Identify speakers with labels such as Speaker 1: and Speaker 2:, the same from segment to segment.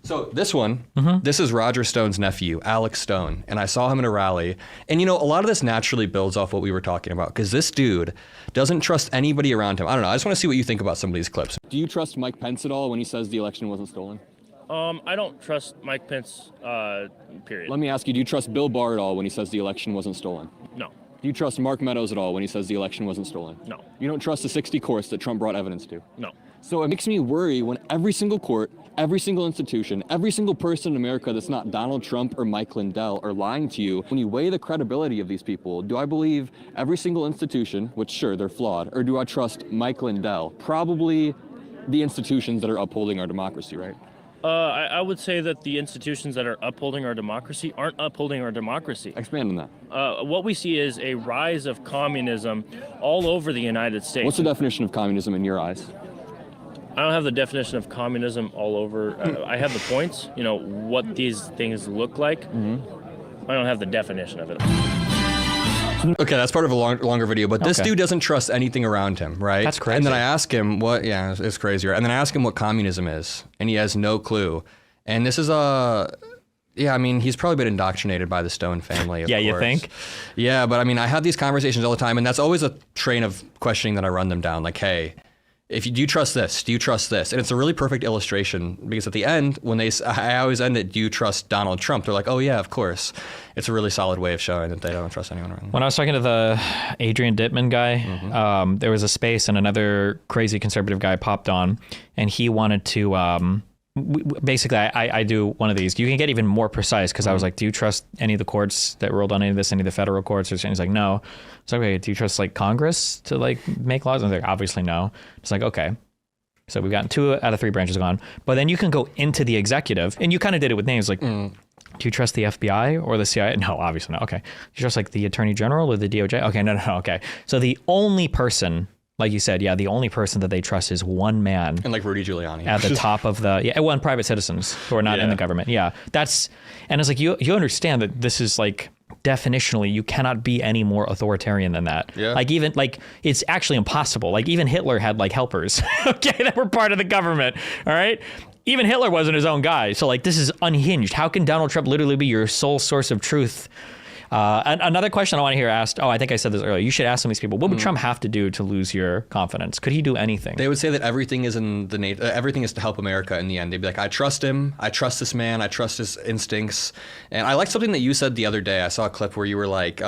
Speaker 1: So this one, this is Roger Stone's nephew, Alex Stone, and I saw him in a rally. And you know, a lot of this naturally builds off what we were talking about, because this dude doesn't trust anybody around him. I don't know, I just want to see what you think about some of these clips. Do you trust Mike Pence at all when he says the election wasn't stolen?
Speaker 2: I don't trust Mike Pence, period.
Speaker 1: Let me ask you, do you trust Bill Barr at all when he says the election wasn't stolen?
Speaker 2: No.
Speaker 1: Do you trust Mark Meadows at all when he says the election wasn't stolen?
Speaker 2: No.
Speaker 1: You don't trust the 60 courts that Trump brought evidence to?
Speaker 2: No.
Speaker 1: So it makes me worry when every single court, every single institution, every single person in America that's not Donald Trump or Mike Lindell are lying to you. When you weigh the credibility of these people, do I believe every single institution, which sure, they're flawed, or do I trust Mike Lindell? Probably the institutions that are upholding our democracy, right?
Speaker 2: I would say that the institutions that are upholding our democracy aren't upholding our democracy.
Speaker 1: Expand on that.
Speaker 2: What we see is a rise of communism all over the United States.
Speaker 1: What's the definition of communism in your eyes?
Speaker 2: I don't have the definition of communism all over. I have the points, you know, what these things look like. I don't have the definition of it.
Speaker 1: Okay, that's part of a longer video, but this dude doesn't trust anything around him, right?
Speaker 3: That's crazy.
Speaker 1: And then I ask him it's crazy, right? And then I ask him what communism is, and he has no clue. And this is I mean, he's probably been indoctrinated by the Stone family, of course.
Speaker 3: You think?
Speaker 1: Yeah, but I mean, I have these conversations all the time, and that's always a train of questioning that I run them down, like, hey, do you trust this? Do you trust this? And it's a really perfect illustration because at the end, when I always end it, do you trust Donald Trump? They're like, oh yeah, of course. It's a really solid way of showing that they don't trust anyone around them.
Speaker 3: When I was talking to the Adrian Dittman guy, there was a space and another crazy conservative guy popped on, and he wanted to, basically, I do one of these. You can get even more precise because I was like, do you trust any of the courts that ruled on any of this, any of the federal courts? And he's like, no. So okay, do you trust like Congress to like make laws? And they're like, obviously no. It's like, okay. So we've gotten 2 out of 3 branches gone. But then you can go into the executive, and you kind of did it with names like, do you trust the FBI or the CIA? No, obviously not. Okay. Do you trust like the Attorney General or the DOJ? Okay, no. Okay. So the only person, like you said, the only person that they trust is one man.
Speaker 1: And like Rudy Giuliani.
Speaker 3: At the top of the, and private citizens who are not in the government. Yeah. And it's like, you understand that this is like, definitionally, you cannot be any more authoritarian than that. Yeah. Like even like it's actually impossible. Like even Hitler had like helpers, okay, that were part of the government. All right. Even Hitler wasn't his own guy. So like this is unhinged. How can Donald Trump literally be your sole source of truth? And another question I want to hear asked, I think I said this earlier, you should ask some of these people, what would Trump have to do to lose your confidence? Could he do anything?
Speaker 1: They would say that everything is everything is to help America in the end. They'd be like, I trust him, I trust this man, I trust his instincts. And I like something that you said the other day. I saw a clip where you were like,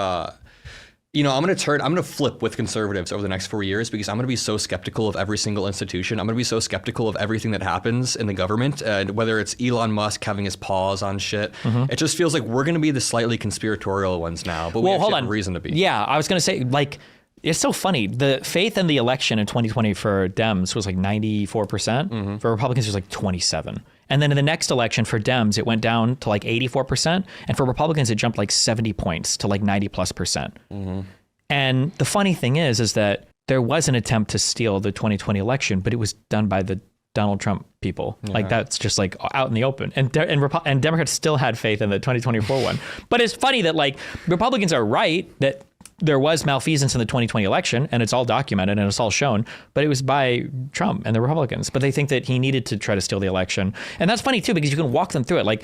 Speaker 1: I'm going to flip with conservatives over the next 4 years because I'm going to be so skeptical of every single institution. I'm going to be so skeptical of everything that happens in the government, whether it's Elon Musk having his paws on shit. It just feels like we're going to be the slightly conspiratorial ones now, but we have a reason to be.
Speaker 3: Yeah, I was going to say, like, it's so funny. The faith in the election in 2020 for Dems was like 94%. For Republicans, it was like 27%. And then in the next election for Dems, it went down to like 84%. And for Republicans, it jumped like 70 points to like 90+%. And the funny thing is that there was an attempt to steal the 2020 election, but it was done by the Donald Trump people. Yeah. Like that's just like out in the open. And Democrats still had faith in the 2024 one. But it's funny that like Republicans are right that there was malfeasance in the 2020 election, and it's all documented and it's all shown, but it was by Trump and the Republicans. But they think that he needed to try to steal the election. And that's funny too, because you can walk them through it. Like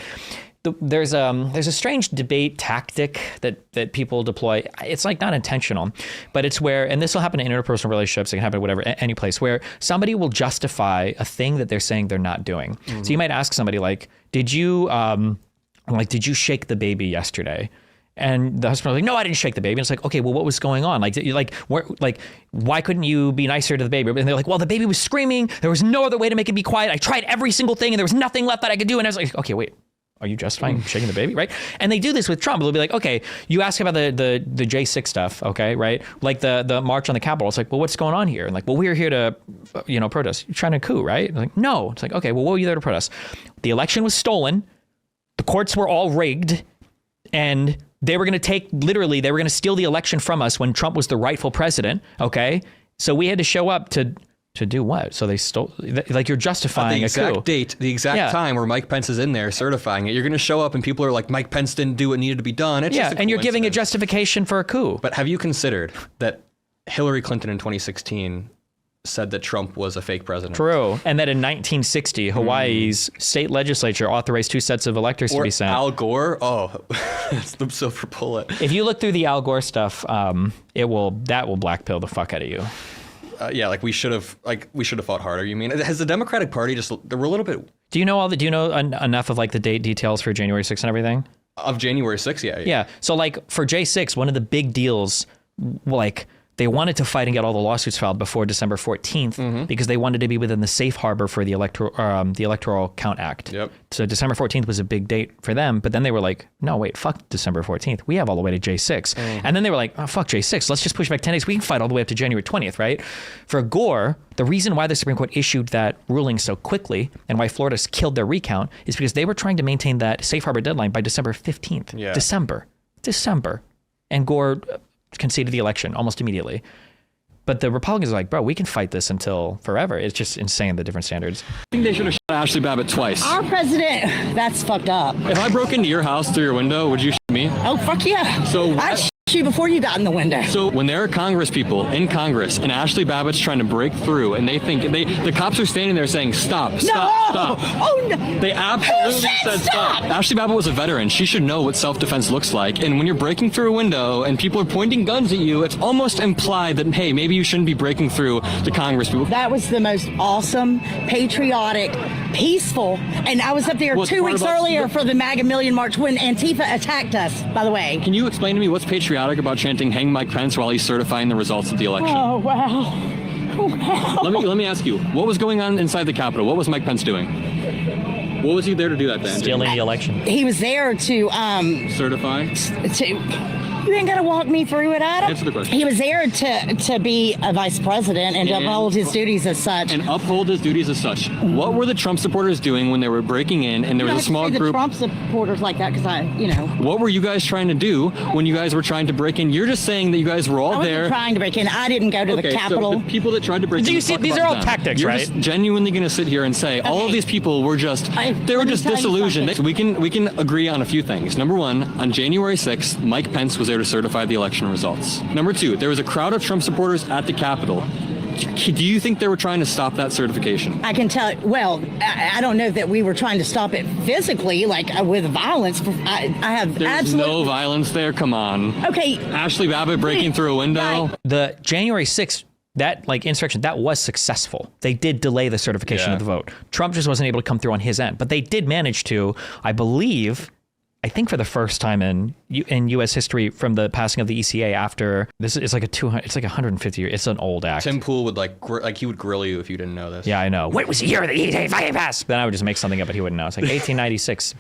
Speaker 3: there's a strange debate tactic that people deploy. It's like not intentional, but it's where, and this will happen in interpersonal relationships, it can happen whatever, any place, where somebody will justify a thing that they're saying they're not doing. So you might ask somebody like, did you shake the baby yesterday? And the husband was like, no, I didn't shake the baby. And it's like, okay, well, what was going on? Why couldn't you be nicer to the baby? And they're like, well, the baby was screaming. There was no other way to make it be quiet. I tried every single thing and there was nothing left that I could do. And I was like, okay, wait, are you justifying shaking the baby, right? And they do this with Trump. They'll be like, okay, you ask about the J6 stuff, okay, right? Like the march on the Capitol. It's like, well, what's going on here? And like, well, we're here to, protest. You're trying to coup, right? And like, no. It's like, okay, well, what were you there to protest? The election was stolen. The courts were all rigged. And they were going to steal the election from us when Trump was the rightful president. Okay. So we had to show up to do what? So they stole, like you're justifying
Speaker 1: the exact
Speaker 3: coup.
Speaker 1: Date, the exact time where Mike Pence is in there certifying it. You're going to show up and people are like, Mike Pence didn't do what needed to be done. It's just a
Speaker 3: and you're giving a justification for a coup.
Speaker 1: But have you considered that Hillary Clinton in 2016 said that Trump was a fake president.
Speaker 3: True. And that in 1960, Hawaii's state legislature authorized 2 sets of electors to be sent.
Speaker 1: Al Gore. Oh, that's the silver bullet.
Speaker 3: If you look through the Al Gore stuff, that will blackpill the fuck out of you.
Speaker 1: Yeah, like we should have fought harder. You mean has the Democratic Party they were a little bit?
Speaker 3: Do you know enough of like the date details for January 6th and everything?
Speaker 1: Of January 6th, yeah.
Speaker 3: Yeah. So like for J6, one of the big deals, like they wanted to fight and get all the lawsuits filed before December 14th because they wanted to be within the safe harbor for the Electoral Count Act.
Speaker 1: Yep.
Speaker 3: So December 14th was a big date for them, but then they were like, no, wait, fuck December 14th. We have all the way to J6. And then they were like, oh, fuck J6. Let's just push back 10 days. We can fight all the way up to January 20th, right? For Gore, the reason why the Supreme Court issued that ruling so quickly and why Florida's killed their recount is because they were trying to maintain that safe harbor deadline by December 15th.
Speaker 1: Yeah.
Speaker 3: December. And Gore conceded the election almost immediately. But the Republicans are like, bro, we can fight this until forever. It's just insane, the different standards.
Speaker 4: I think they should have shot Ashley Babbitt twice.
Speaker 5: Our president, that's fucked up.
Speaker 4: If I broke into your house through your window, would you shoot me?
Speaker 5: Oh, fuck yeah.
Speaker 4: So
Speaker 5: I'd shoot you before you got in the window.
Speaker 4: So when there are Congress people in Congress and Ashley Babbitt's trying to break through and they think the cops are standing there saying, stop.
Speaker 5: Oh, no.
Speaker 4: They absolutely
Speaker 5: said
Speaker 4: said stop. Ashley Babbitt was a veteran. She should know what self-defense looks like. And when you're breaking through a window and people are pointing guns at you, it's almost implied that, hey, maybe you shouldn't be breaking through the Congress people.
Speaker 5: That was the most awesome, patriotic, peaceful. And I was up there 2 weeks earlier for the MAGA Million March when Antifa attacked us, by the way.
Speaker 4: Can you explain to me what's patriotic about chanting "Hang Mike Pence" while he's certifying the results of the election?
Speaker 5: Oh, wow. Wow.
Speaker 4: Let me ask you, what was going on inside the Capitol? What was Mike Pence doing? What was he there to do that then?
Speaker 3: Stealing the election.
Speaker 5: He was there to
Speaker 4: Certify?
Speaker 5: you ain't gonna walk me through it, Adam.
Speaker 4: Answer the question.
Speaker 5: He was there to be a vice president and to uphold his duties as such.
Speaker 4: And uphold his duties as such. What were the Trump supporters doing when they were breaking in and there was a small
Speaker 5: the
Speaker 4: group?
Speaker 5: Trump supporters like that because
Speaker 4: What were you guys trying to do when you guys were trying to break in? You're just saying that you guys were all
Speaker 5: I wasn't
Speaker 4: there.
Speaker 5: trying to break in. I didn't go to the Capitol.
Speaker 4: So the people that tried to break in.
Speaker 3: Do you see? These are all tactics,
Speaker 4: You're
Speaker 3: right?
Speaker 4: just genuinely going to sit here and say all of these people were just
Speaker 5: let me
Speaker 4: just
Speaker 5: tell you
Speaker 4: disillusioned.
Speaker 5: something.
Speaker 4: We can agree on a few things. Number one, on January 6th, Mike Pence was there to certify the election results. Number two, there was a crowd of Trump supporters at the Capitol. Do you think they were trying to stop that certification?
Speaker 5: I can tell. Well, I don't know that we were trying to stop it physically, like with violence. I have
Speaker 4: There's
Speaker 5: absolutely
Speaker 4: no violence there. Come on.
Speaker 5: Okay.
Speaker 4: Ashley Babbitt breaking through a window.
Speaker 5: Right.
Speaker 3: The January 6th, that insurrection, that was successful. They did delay the certification of the vote. Trump just wasn't able to come through on his end, but they did manage to, I think for the first time in U.S. history from the passing of the ECA after this, it's like 150 years. It's an old act.
Speaker 1: Tim Pool would he would grill you if you didn't know this.
Speaker 3: Yeah, I know. What was the year of the ECA passed? Then I would just make something up, but he wouldn't know. It's like 1896.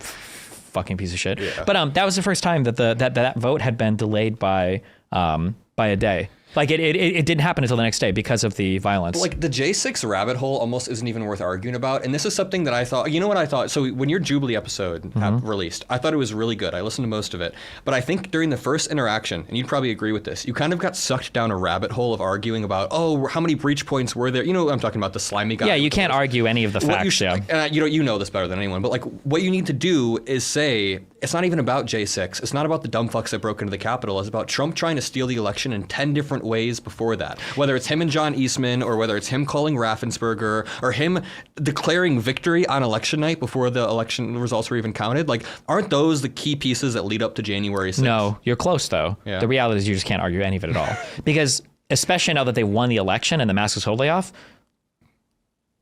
Speaker 3: Fucking piece of shit. Yeah. But that was the first time that that vote had been delayed by a day. Like it didn't happen until the next day because of the violence.
Speaker 1: Like the J6 rabbit hole almost isn't even worth arguing about. And this is something that I thought, you know what I thought? So when your Jubilee episode released, I thought it was really good. I listened to most of it. But I think during the first interaction, and you'd probably agree with this, you kind of got sucked down a rabbit hole of arguing about, how many breach points were there? You know what I'm talking about, the slimy guy.
Speaker 3: Yeah, you can't argue any of the facts.
Speaker 1: You know this better than anyone. But like what you need to do is say, it's not even about J6. It's not about the dumb fucks that broke into the Capitol. It's about Trump trying to steal the election in 10 different ways before that. Whether it's him and John Eastman, or whether it's him calling Raffensperger, or him declaring victory on election night before the election results were even counted. Like, aren't those the key pieces that lead up to January 6th?
Speaker 3: No, you're close though.
Speaker 1: Yeah.
Speaker 3: The reality is you just can't argue any of it at all. Because especially now that they won the election and the mask is totally off,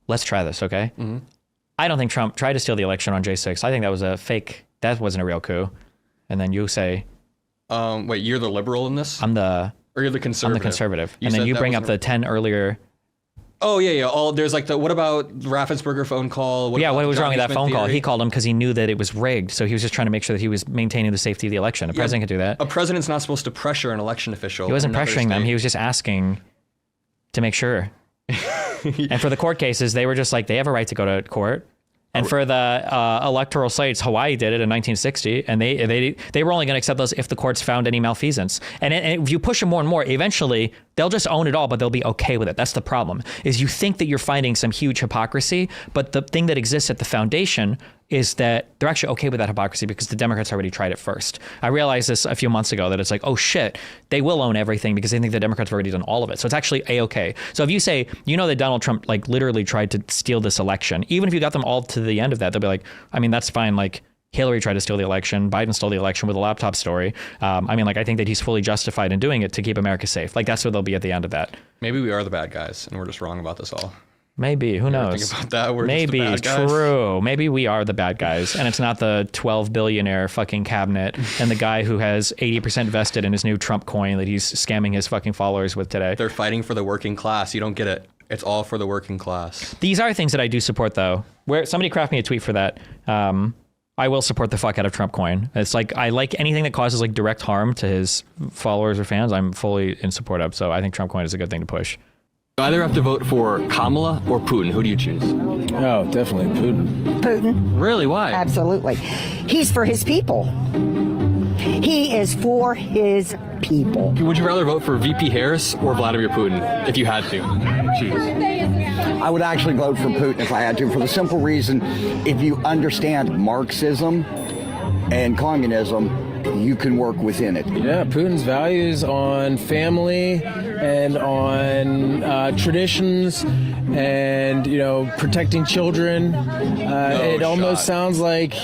Speaker 3: let's try this, okay? Mm-hmm. I don't think Trump tried to steal the election on J6. I think that was a fake. That wasn't a real coup. And then you say,
Speaker 1: wait, you're the liberal in this?
Speaker 3: or you're the conservative. I'm the conservative. And then you bring up the 10 earlier.
Speaker 1: Oh, yeah. There's like what about Raffensperger phone call?
Speaker 3: What was wrong with that phone call? He called him because he knew that it was rigged. So he was just trying to make sure that he was maintaining the safety of the election. A president can do that.
Speaker 1: A president's not supposed to pressure an election official.
Speaker 3: He wasn't pressuring them. He was just asking to make sure. And for the court cases, they were just like, they have a right to go to court. And for the electoral sites, Hawaii did it in 1960, and they were only going to accept those if the courts found any malfeasance. And if you push them more and more, eventually they'll just own it all, but they'll be okay with it. That's the problem. Is you think that you're finding some huge hypocrisy, but the thing that exists at the foundation is that they're actually okay with that hypocrisy because the Democrats already tried it first. I realized this a few months ago that it's like, oh shit, they will own everything because they think the Democrats have already done all of it. So it's actually A-okay. So if you say, that Donald Trump like literally tried to steal this election, even if you got them all to the end of that, they'll be like, I mean, that's fine. Like Hillary tried to steal the election. Biden stole the election with a laptop story. I think that he's fully justified in doing it to keep America safe. Like that's where they'll be at the end of that.
Speaker 1: Maybe we are the bad guys and we're just wrong about this all.
Speaker 3: Maybe, who knows?
Speaker 1: Think about that. We're
Speaker 3: Maybe,
Speaker 1: just the bad guys.
Speaker 3: True. Maybe we are the bad guys, and it's not the 12 billionaire fucking cabinet and the guy who has 80% vested in his new Trump coin that he's scamming his fucking followers with today.
Speaker 1: They're fighting for the working class. You don't get it. It's all for the working class.
Speaker 3: These are things that I do support, though. Where somebody craft me a tweet for that. I will support the fuck out of Trump coin. It's like I like anything that causes like direct harm to his followers or fans. I'm fully in support of. So I think Trump coin is a good thing to push.
Speaker 4: You either have to vote for Kamala or Putin. Who do you choose?
Speaker 6: Oh, definitely Putin.
Speaker 5: Putin.
Speaker 4: Really? Why?
Speaker 5: Absolutely. He's for his people. He is for his people.
Speaker 4: Would you rather vote for VP Harris or Vladimir Putin if you had to choose?
Speaker 7: I would actually vote for Putin if I had to, for the simple reason, if you understand Marxism and communism, you can work within it.
Speaker 6: Yeah, Putin's values on family and on traditions and, protecting children. It almost sounds like,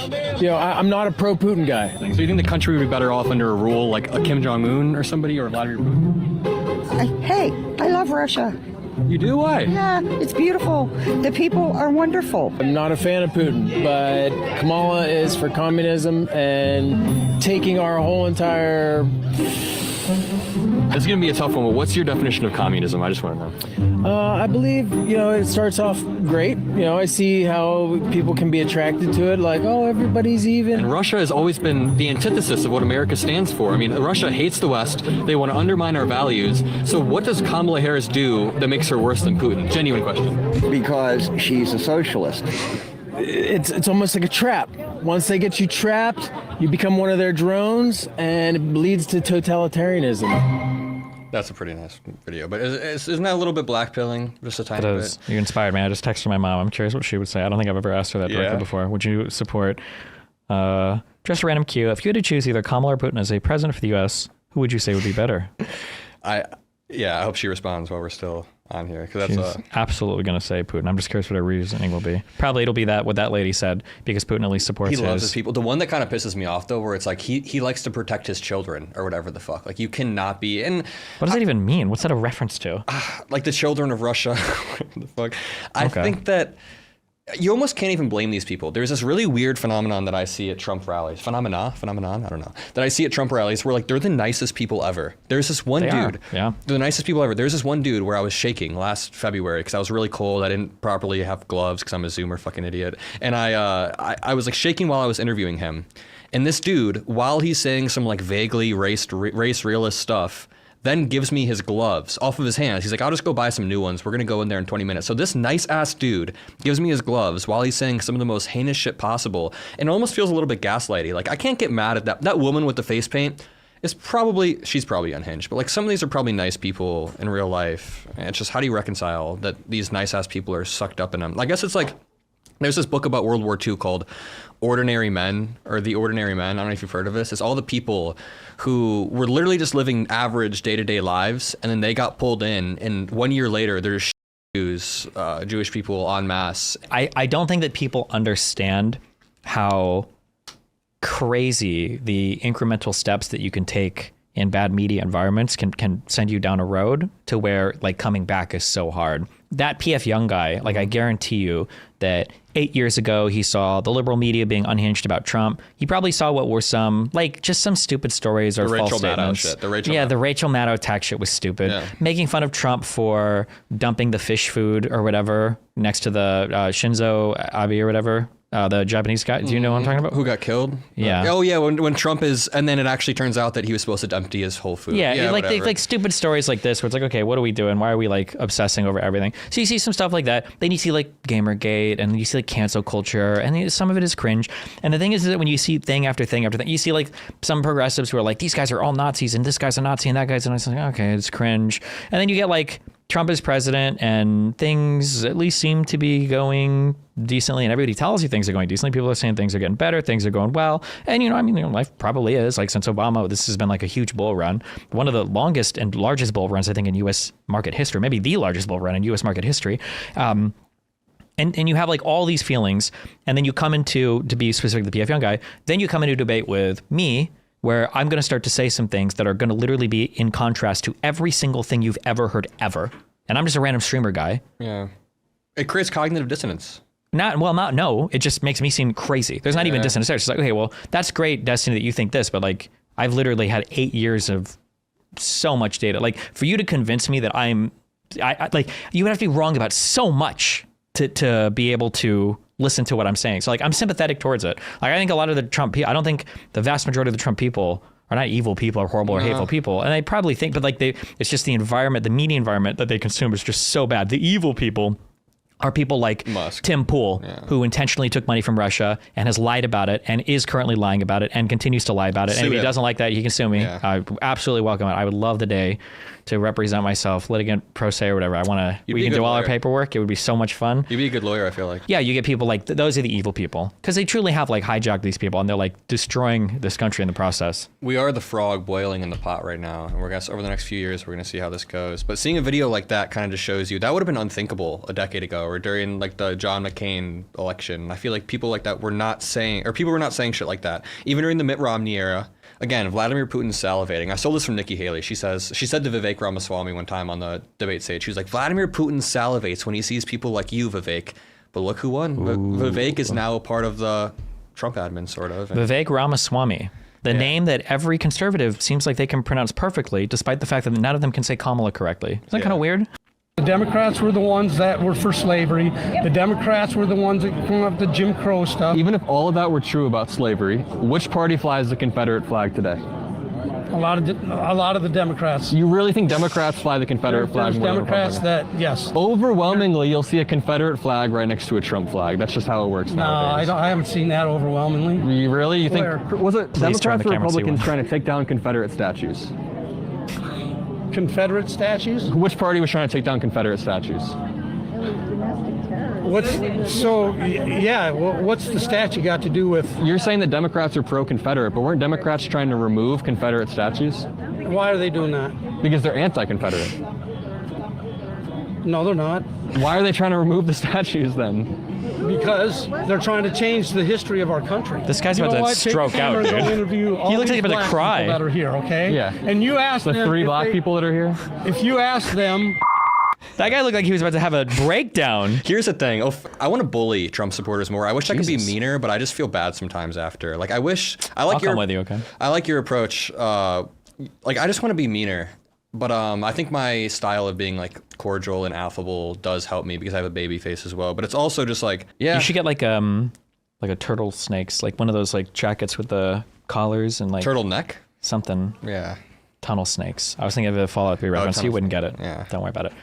Speaker 6: I'm not a pro-Putin guy.
Speaker 4: So you think the country would be better off under a rule like a Kim Jong-un or somebody or Vladimir Putin?
Speaker 5: Hey, I love Russia.
Speaker 4: You do? Why?
Speaker 5: Yeah, it's beautiful. The people are wonderful.
Speaker 6: I'm not a fan of Putin, but Kamala is for communism and taking our whole entire...
Speaker 4: It's going to be a tough one, but what's your definition of communism? I just want to know.
Speaker 6: I believe, it starts off great. I see how people can be attracted to it, like, oh, everybody's even.
Speaker 4: And Russia has always been the antithesis of what America stands for. I mean, Russia hates the West. They want to undermine our values. So what does Kamala Harris do that makes her worse than Putin? Genuine question.
Speaker 7: Because she's a socialist.
Speaker 6: It's almost like a trap. Once they get you trapped, you become one of their drones, and it leads to totalitarianism.
Speaker 1: That's a pretty nice video, but isn't that a little bit blackpilling? Just a tiny bit.
Speaker 3: You inspired me. I just texted my mom. I'm curious what she would say. I don't think I've ever asked her that directly before. Would you support just a random Q? If you had to choose either Kamala or Putin as a president for the U.S., who would you say would be better?
Speaker 1: I hope she responds while we're still on here, because that's
Speaker 3: She's absolutely going to say Putin. I'm just curious what her reasoning will be. Probably it'll be what that lady said, because Putin at least supports
Speaker 1: he loves his people. The one that kind of pisses me off, though, where it's like he likes to protect his children or whatever the fuck. Like, you cannot be. And
Speaker 3: what does that even mean? What's that a reference to?
Speaker 1: Like the children of Russia. What the fuck? I think that you almost can't even blame these people. There's this really weird phenomenon that I see at Trump rallies. Phenomenon? I don't know. That I see at Trump rallies where, like, they're the nicest people ever. There's this one dude.
Speaker 3: Yeah.
Speaker 1: They're the nicest people ever. There's this one dude where I was shaking last February because I was really cold. I didn't properly have gloves because I'm a Zoomer fucking idiot. And I was, like, shaking while I was interviewing him. And this dude, while he's saying some, like, vaguely race realist stuff, then gives me his gloves off of his hands. He's like, I'll just go buy some new ones. We're going to go in there in 20 minutes. So this nice-ass dude gives me his gloves while he's saying some of the most heinous shit possible. And it almost feels a little bit gaslighty. Like, I can't get mad at that. That woman with the face paint she's probably unhinged. But, like, some of these are probably nice people in real life. And it's just, how do you reconcile that these nice-ass people are sucked up in them? I guess it's like, there's this book about World War II called Ordinary Men, or The Ordinary Men. I don't know if you've heard of this. It's all the people who were literally just living average day-to-day lives, and then they got pulled in, and 1 year later, there's Jewish people en masse.
Speaker 3: I don't think that people understand how crazy the incremental steps that you can take in bad media environments can send you down a road to where, like, coming back is so hard. That PF Young guy, like, I guarantee you that 8 years ago he saw the liberal media being unhinged about Trump. He probably saw what were some, like, just some stupid stories or false statements.
Speaker 1: The Rachel
Speaker 3: Maddow attack shit was stupid.
Speaker 1: Yeah.
Speaker 3: Making fun of Trump for dumping the fish food or whatever next to the Shinzo Abe or whatever. The Japanese guy. Do you know what I'm talking about?
Speaker 1: Who got killed?
Speaker 3: Yeah.
Speaker 1: Oh, yeah, when Trump is... And then it actually turns out that he was supposed to empty his whole food.
Speaker 3: Yeah, like stupid stories like this where it's like, okay, what are we doing? Why are we, like, obsessing over everything? So you see some stuff like that. Then you see, like, Gamergate, and you see, like, cancel culture, and some of it is cringe. And the thing is that when you see thing after thing after thing, you see, like, some progressives who are like, these guys are all Nazis, and this guy's a Nazi, and that guy's a Nazi. Like, okay, it's cringe. And then you get, like, Trump is president and things at least seem to be going decently, and everybody tells you things are going decently. People are saying things are getting better, things are going well. And, life probably is. Like, since Obama, this has been like a huge bull run. One of the longest and largest bull runs, I think, in U.S. market history, maybe the largest bull run in U.S. market history. And you have like all these feelings, and then you come into, to be specific to the PF Young guy, then you come into a debate with me, where I'm going to start to say some things that are going to literally be in contrast to every single thing you've ever heard ever. And I'm just a random streamer guy.
Speaker 1: Yeah. It creates cognitive dissonance.
Speaker 3: It just makes me seem crazy. There's not even dissonance there. It's like, okay, well, that's great, Destiny, that you think this, but like, I've literally had 8 years of so much data. Like, for you to convince me that I like, you would have to be wrong about so much to be able to listen to what I'm saying. So like, I'm sympathetic towards it. Like, I think a lot of the Trump people, I don't think the vast majority of the Trump people are not evil people or horrible or hateful people. And they probably think, but like it's just the environment, the media environment that they consume is just so bad. The evil people are people like
Speaker 1: Musk.
Speaker 3: Tim Pool, who intentionally took money from Russia and has lied about it and is currently lying about it and continues to lie about it. And if he doesn't like that, he can sue me.
Speaker 1: Yeah.
Speaker 3: I absolutely welcome it. I would love the day to represent myself, litigant, pro se, or whatever. We can do all our paperwork. It would be so much fun.
Speaker 1: You'd be a good lawyer, I feel like.
Speaker 3: Yeah, you get people like, those are the evil people. Because they truly have like hijacked these people and they're like destroying this country in the process.
Speaker 1: We are the frog boiling in the pot right now. And we're going to, over the next few years, we're going to see how this goes. But seeing a video like that kind of just shows you that would have been unthinkable a decade ago or during like the John McCain election. I feel like people like that were not saying, or people were not saying shit like that. Even during the Mitt Romney era. Again, Vladimir Putin's salivating. I stole this from Nikki Haley. She said to Vivek Ramaswamy one time on the debate stage, she was like, Vladimir Putin salivates when he sees people like you, Vivek. But look who won. Vivek is now a part of the Trump admin, sort of.
Speaker 3: Vivek Ramaswamy. The name that every conservative seems like they can pronounce perfectly, despite the fact that none of them can say Kamala correctly. Isn't that kind of weird?
Speaker 8: The Democrats were the ones that were for slavery. The Democrats were the ones that came up with the Jim Crow stuff.
Speaker 4: Even if all of that were true about slavery, which party flies the Confederate flag today?
Speaker 8: A lot of the Democrats.
Speaker 4: You really think Democrats fly the Confederate flag?
Speaker 8: There's Democrats that, yes.
Speaker 4: Overwhelmingly, you'll see a Confederate flag right next to a Trump flag. That's just how it works nowadays.
Speaker 8: I haven't seen that overwhelmingly.
Speaker 4: You really? You think?
Speaker 8: Where?
Speaker 4: Was it
Speaker 3: Please turn
Speaker 4: Democrats
Speaker 3: the
Speaker 4: or
Speaker 3: camera and see
Speaker 4: Republicans
Speaker 3: one.
Speaker 4: trying to take down Confederate statues?
Speaker 8: Confederate statues?
Speaker 4: Which party was trying to take down Confederate statues?
Speaker 8: What's the statue got to do with?
Speaker 4: You're saying that Democrats are pro-Confederate, but weren't Democrats trying to remove Confederate statues?
Speaker 8: Why are they doing that?
Speaker 4: Because they're anti-Confederate.
Speaker 8: No, they're not.
Speaker 4: Why are they trying to remove the statues then?
Speaker 8: Because they're trying to change the history of our country.
Speaker 3: This guy's about to stroke out, dude.
Speaker 8: He
Speaker 3: looks like he's about to cry.
Speaker 8: That are here, okay?
Speaker 4: Yeah.
Speaker 8: And you ask
Speaker 4: The
Speaker 8: them
Speaker 4: three
Speaker 8: if
Speaker 4: black people that are here?
Speaker 8: If you ask them,
Speaker 3: That guy looked like he was about to have a breakdown.
Speaker 1: Here's the thing. I want to bully Trump supporters more. I wish I could be meaner, but I just feel bad sometimes after. Like,
Speaker 3: I'll come with you, okay?
Speaker 1: I like your approach. I just want to be meaner. But I think my style of being like cordial and affable does help me because I have a baby face as well. But it's also just like,
Speaker 3: You should get like a turtle snakes, like one of those like jackets with the collars and like
Speaker 1: turtleneck.
Speaker 3: something.
Speaker 1: Yeah.
Speaker 3: Tunnel snakes. I was thinking of a Fallout 3 reference. You wouldn't get it.
Speaker 1: Yeah.
Speaker 3: Don't worry about it.